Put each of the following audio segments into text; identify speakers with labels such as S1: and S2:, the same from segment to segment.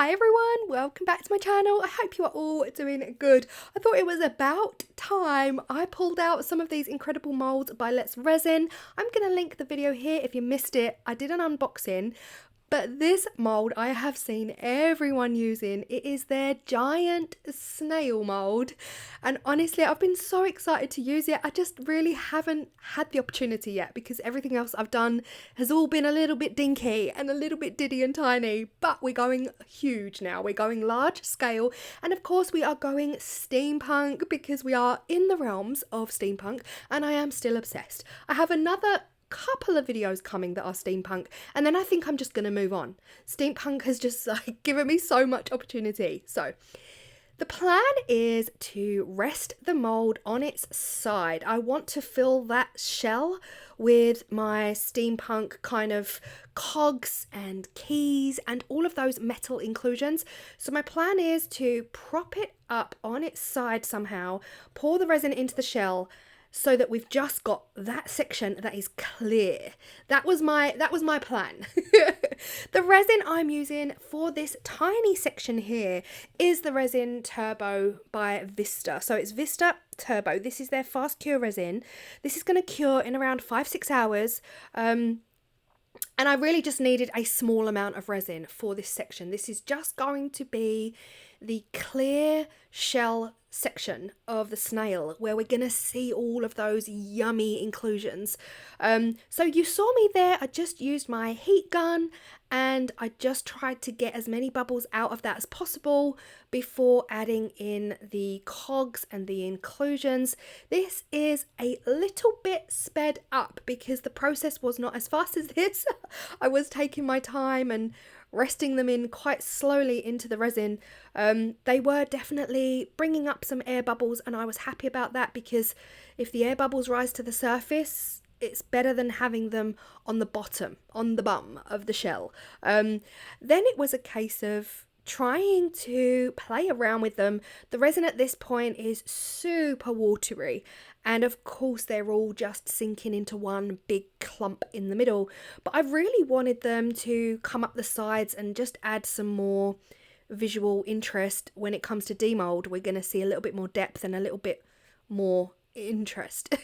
S1: Hi everyone, welcome back to my channel. I hope you are all doing good. I thought it was about time I pulled out some of these incredible molds by Let's Resin. I'm going to link the video here if you missed it. I did an unboxing. But this mould I have seen everyone using. It is their giant snail mould. And honestly, I've been so excited to use it. I just really haven't had the opportunity yet because everything else I've done has all been a little bit dinky and a little bit diddy and tiny. But we're going huge now. We're going large scale. And of course we are going steampunk because we are in the realms of steampunk and I am still obsessed. I have another couple of videos coming that are steampunk and then I think I'm just going to move on. Steampunk has just given me so much opportunity. So the plan is to rest the mold on its side. I want to fill that shell with my steampunk kind of cogs and keys and all of those metal inclusions. So my plan is to prop it up on its side somehow, pour the resin into the shell so that we've just got that section that is clear. That was my plan. The resin I'm using for this tiny section here is the resin Turbo by Vista. So it's Vista Turbo. This is their fast cure resin. This is going to cure in around 5-6 hours. And I really just needed a small amount of resin for this section. This is just going to be the clear shell section of the snail where we're gonna see all of those yummy inclusions. So you saw me there. I just used my heat gun and I just tried to get as many bubbles out of that as possible before adding in the cogs and the inclusions. This is a little bit sped up because the process was not as fast as this. I was taking my time and resting them in quite slowly into the resin. They were definitely bringing up some air bubbles and I was happy about that because if the air bubbles rise to the surface, it's better than having them on the bottom, on the bum of the shell. Then it was a case of trying to play around with them. The resin at this point is super watery and of course they're all just sinking into one big clump in the middle, but I really wanted them to come up the sides and just add some more visual interest. When it comes to demold, we're going to see a little bit more depth and a little bit more interest.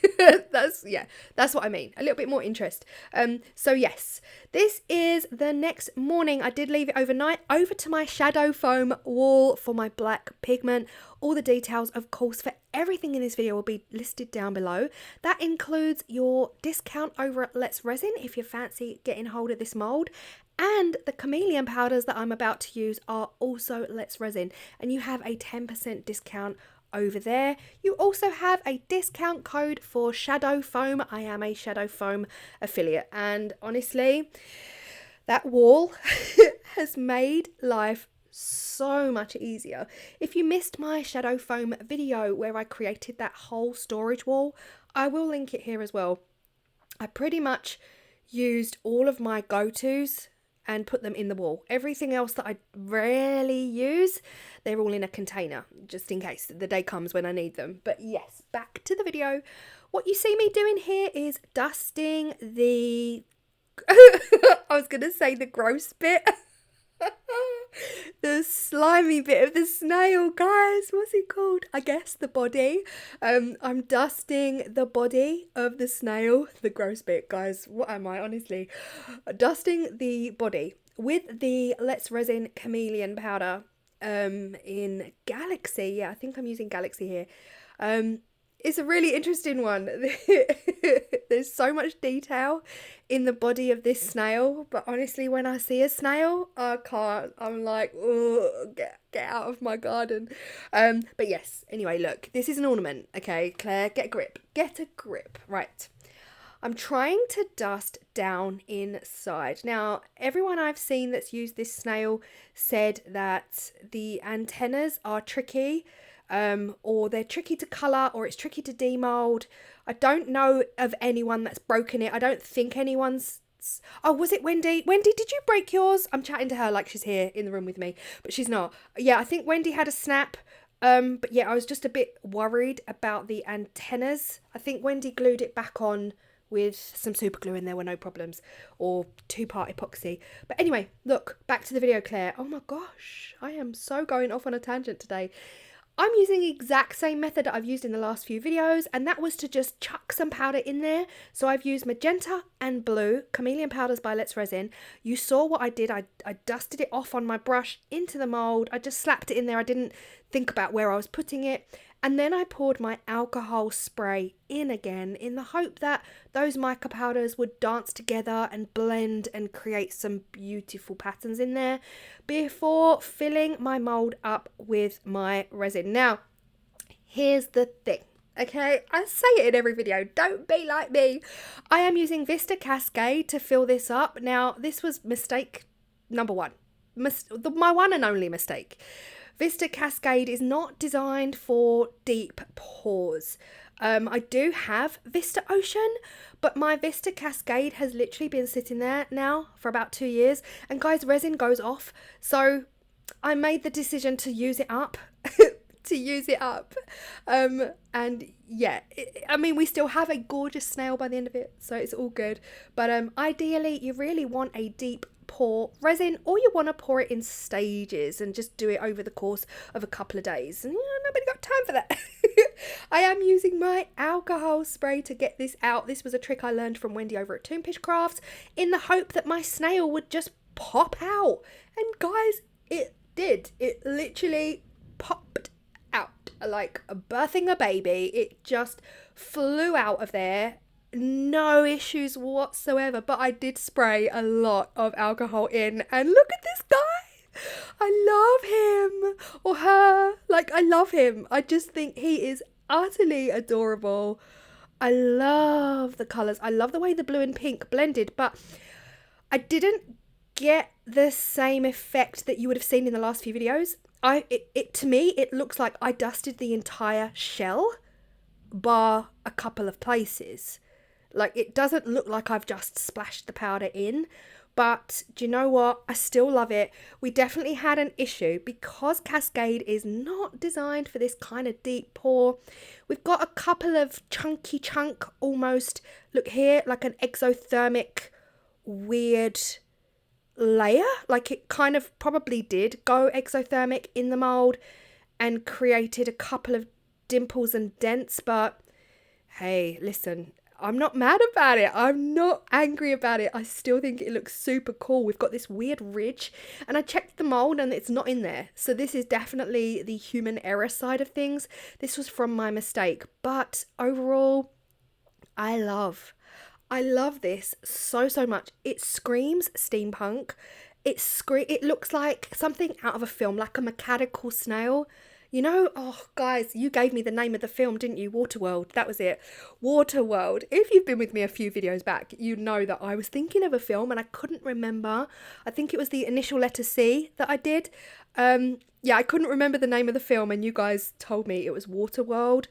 S1: That's what I mean, a little bit more interest. So yes, this is the next morning. I did leave it overnight over to my Shadowfoam wall for my black pigment. All the details, of course, for everything in this video will be listed down below. That includes your discount over at Let's Resin if you fancy getting hold of this mold. And the chameleon powders that I'm about to use are also Let's Resin and you have a 10% discount over there. You also have a discount code for Shadowfoam. I am a Shadowfoam affiliate and honestly that wall has made life so much easier. If you missed my Shadowfoam video where I created that whole storage wall, I will link it here as well. I pretty much used all of my go-tos and put them in the wall. Everything else that I rarely use, they're all in a container, just in case the day comes when I need them. But yes, back to the video. What you see me doing here is dusting the, I was going to say the gross bit. The slimy bit of the snail, guys. What's it called? I guess the body. I'm dusting the body of the snail. The gross bit, guys. What am I, honestly? Dusting the body with the Let's Resin chameleon powder in Galaxy. Yeah, I think I'm using Galaxy here. It's a really interesting one. There's so much detail in the body of this snail, but honestly, when I see a snail, I can't. I'm like, oh, get out of my garden. But yes, anyway, look, this is an ornament, okay? Claire, get a grip. Get a grip. Right. I'm trying to dust down inside. Now, everyone I've seen that's used this snail said that the antennas are tricky. Or they're tricky to colour or it's tricky to demold. I don't know of anyone that's broken it. I don't think anyone's... Oh, was it Wendy? Wendy, did you break yours? I'm chatting to her like she's here in the room with me, but she's not. Yeah, I think Wendy had a snap. But yeah, I was just a bit worried about the antennas. I think Wendy glued it back on with some super glue in there were no problems, or 2-part epoxy. But anyway, look, back to the video, Claire. Oh my gosh, I am so going off on a tangent today. I'm using the exact same method that I've used in the last few videos, and that was to just chuck some powder in there. So I've used magenta and blue, Chameleon Powders by Let's Resin. You saw what I did. I dusted it off on my brush into the mould. I just slapped it in there. I didn't think about where I was putting it. And then I poured my alcohol spray in again in the hope that those mica powders would dance together and blend and create some beautiful patterns in there before filling my mould up with my resin. Now, here's the thing. Okay, I say it in every video, don't be like me. I am using Vista Cascade to fill this up. Now, this was mistake number one. My one and only mistake. Vista Cascade is not designed for deep pours. I do have Vista Ocean, but my Vista Cascade has literally been sitting there now for about 2 years. And guys, resin goes off. So I made the decision to use it up. And yeah, I mean, we still have a gorgeous snail by the end of it, so it's all good. But ideally, you really want a deep pour resin, or you want to pour it in stages and just do it over the course of a couple of days. And nobody got time for that. I am using my alcohol spray to get this out. This was a trick I learned from Wendy over at Toonfish Crafts in the hope that my snail would just pop out. And guys, it did. It literally popped out like birthing a baby. It just flew out of there. No issues whatsoever, but I did spray a lot of alcohol in, and look at this guy. I love him, or her. Like, I love him. I just think he is utterly adorable. I love the colours. I love the way the blue and pink blended, but I didn't get the same effect that you would have seen in the last few videos. To me, it looks like I dusted the entire shell, bar a couple of places. Like, it doesn't look like I've just splashed the powder in, but do you know what? I still love it. We definitely had an issue because Cascade is not designed for this kind of deep pour. We've got a couple of chunky almost, look here, like an exothermic weird layer. Like, it kind of probably did go exothermic in the mold and created a couple of dimples and dents, but hey, listen, I'm not mad about it. I'm not angry about it. I still think it looks super cool. We've got this weird ridge, and I checked the mold and it's not in there. So this is definitely the human error side of things. This was from my mistake, but overall, I love this so much. It screams steampunk. It looks like something out of a film, like a mechanical snail. You know, oh guys, you gave me the name of the film, didn't you? Waterworld, that was it. Waterworld. If you've been with me a few videos back, you know that I was thinking of a film and I couldn't remember. I think it was the initial letter C that I did. Yeah, I couldn't remember the name of the film, and you guys told me it was Waterworld.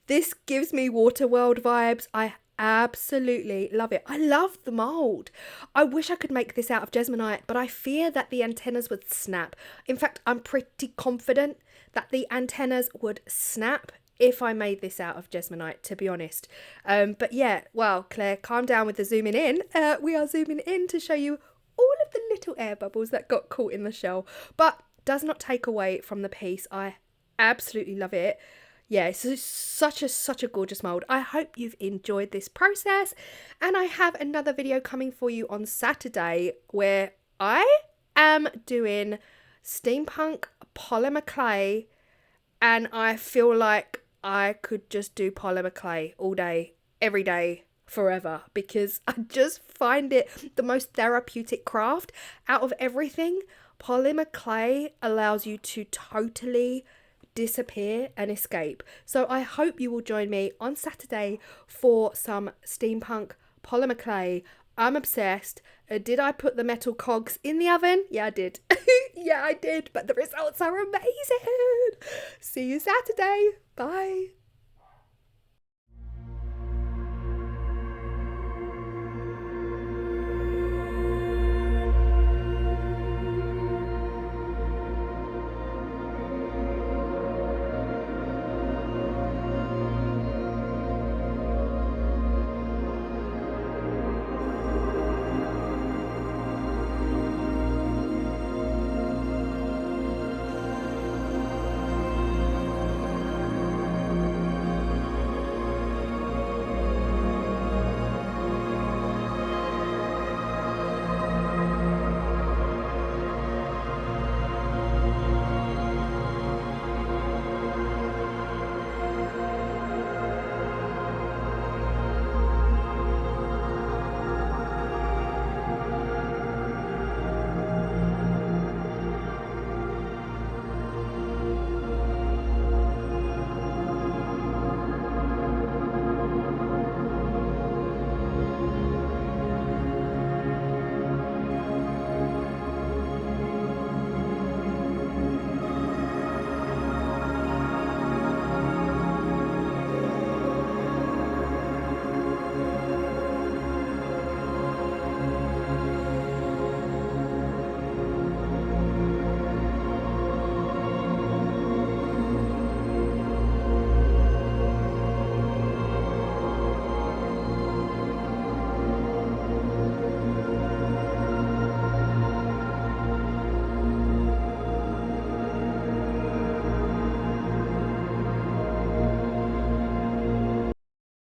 S1: This gives me Waterworld vibes. I absolutely love it. I love the mold. I wish I could make this out of Jesmonite, but I fear that the antennas would snap. In fact, I'm pretty confident that the antennas would snap if I made this out of Jesmonite, to be honest. But yeah, well, Claire, calm down with the zooming in. We are zooming in to show you all of the little air bubbles that got caught in the shell, but does not take away from the piece. I absolutely love it. Yeah, it's such a gorgeous mold. I hope you've enjoyed this process, and I have another video coming for you on Saturday where I am doing steampunk polymer clay, and I feel like I could just do polymer clay all day, every day, forever, because I just find it the most therapeutic craft out of everything. Polymer clay allows you to totally disappear and escape. So I hope you will join me on Saturday for some steampunk polymer clay. I'm obsessed. Did I put the metal cogs in the oven? Yeah, I did. Yeah, I did. But the results are amazing. See you Saturday. Bye.